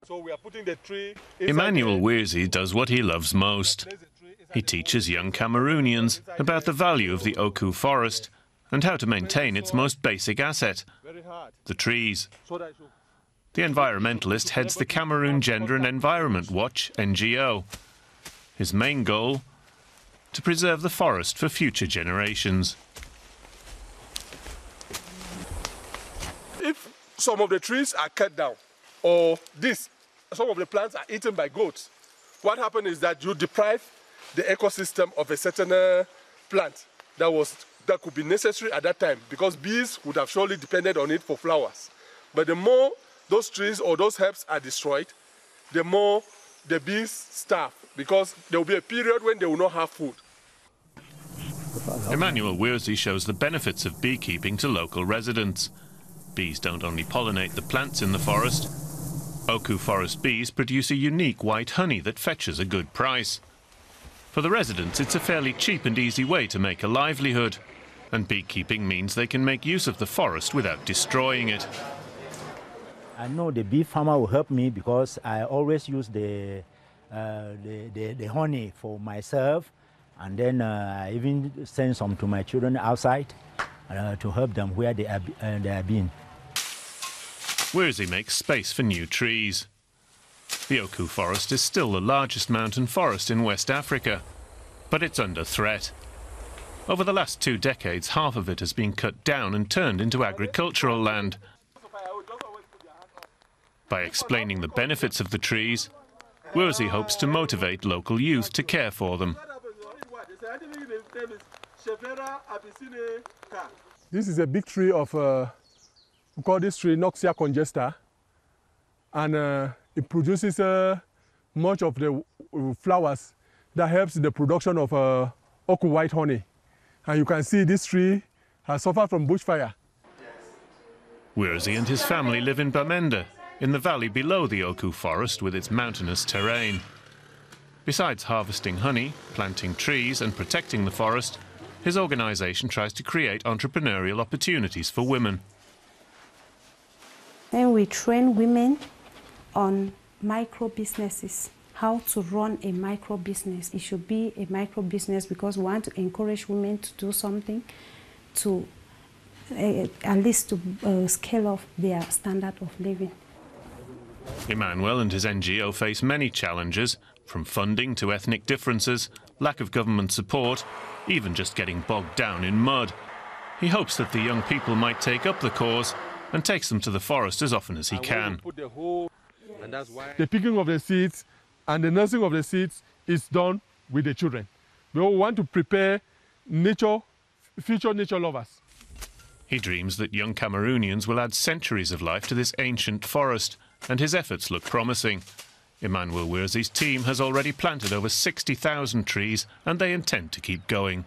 So we are putting the tree Emmanuel Wirzi does what he loves most. He teaches young Cameroonians about the value of the Oku forest and how to maintain its most basic asset, the trees. The environmentalist heads the Cameroon Gender and Environment Watch, NGO. His main goal? To preserve the forest for future generations. If some of the trees are cut down, or some of the plants are eaten by goats, what happens is that you deprive the ecosystem of a certain plant that could be necessary at that time, because bees would have surely depended on it for flowers. But the more those trees or those herbs are destroyed, the more the bees starve, because there will be a period when they will not have food. Emmanuel Wirzi shows the benefits of beekeeping to local residents. Bees don't only pollinate the plants in the forest. Oku forest bees produce a unique white honey that fetches a good price. For the residents, it's a fairly cheap and easy way to make a livelihood. And beekeeping means they can make use of the forest without destroying it. I know the bee farmer will help me because I always use the honey for myself, and then I even send some to my children outside to help them where they are being. Wirzi makes space for new trees. The Oku forest is still the largest mountain forest in West Africa, but it's under threat. Over the last 2 decades, half of it has been cut down and turned into agricultural land. By explaining the benefits of the trees, Wirzi hopes to motivate local youth to care for them. This is a big tree of, we call this tree Noxia congesta, and it produces much of the flowers that helps in the production of Oku white honey. And you can see this tree has suffered from bushfire. Wirzi and his family live in Bamenda, in the valley below the Oku forest with its mountainous terrain. Besides harvesting honey, planting trees and protecting the forest, his organisation tries to create entrepreneurial opportunities for women. Then we train women on micro businesses, how to run a micro business. It should be a micro business because we want to encourage women to do something to at least to scale up their standard of living. Emmanuel and his NGO face many challenges, from funding to ethnic differences, lack of government support, even just getting bogged down in mud. He hopes that the young people might take up the cause and takes them to the forest as often as he can. The picking of the seeds and the nursing of the seeds is done with the children. We want to prepare future nature lovers. He dreams that young Cameroonians will add centuries of life to this ancient forest, and his efforts look promising. Emmanuel Wirzi's team has already planted over 60,000 trees, and they intend to keep going.